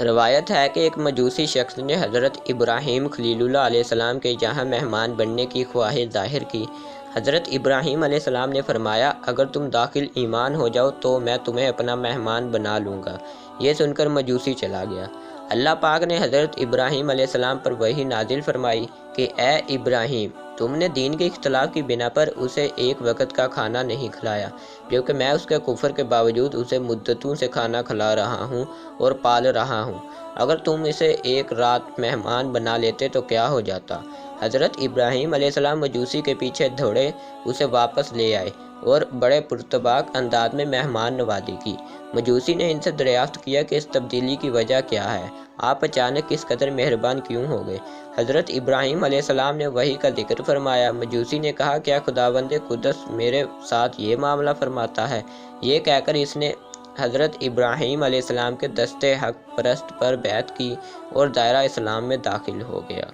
روایت ہے کہ ایک مجوسی شخص نے حضرت ابراہیم خلیل اللہ علیہ السلام کے یہاں مہمان بننے کی خواہش ظاہر کی۔ حضرت ابراہیم علیہ السلام نے فرمایا، اگر تم داخل ایمان ہو جاؤ تو میں تمہیں اپنا مہمان بنا لوں گا۔ یہ سن کر مجوسی چلا گیا۔ اللہ پاک نے حضرت ابراہیم علیہ السلام پر وحی نازل فرمائی کہ اے ابراہیم، تم نے دین کے اختلاف کی بنا پر اسے ایک وقت کا کھانا نہیں کھلایا، جبکہ میں اس کے کفر کے باوجود اسے مدتوں سے کھانا کھلا رہا ہوں اور پال رہا ہوں۔ اگر تم اسے ایک رات مہمان بنا لیتے تو کیا ہو جاتا؟ حضرت ابراہیم علیہ السلام مجوسی کے پیچھے دوڑے، اسے واپس لے آئے اور بڑے پرتپاک انداز میں مہمان نوازی کی۔ مجوسی نے ان سے دریافت کیا کہ اس تبدیلی کی وجہ کیا ہے؟ آپ اچانک کس قدر مہربان کیوں ہو گئے؟ حضرت ابراہیم علیہ السلام نے وحی کا ذکر فرمایا۔ مجوسی نے کہا، کیا خداوند قدس میرے ساتھ یہ معاملہ فرماتا ہے؟ یہ کہہ کر اس نے حضرت ابراہیم علیہ السلام کے دست حق پرست پر بیعت کی اور دائرہ اسلام میں داخل ہو گیا۔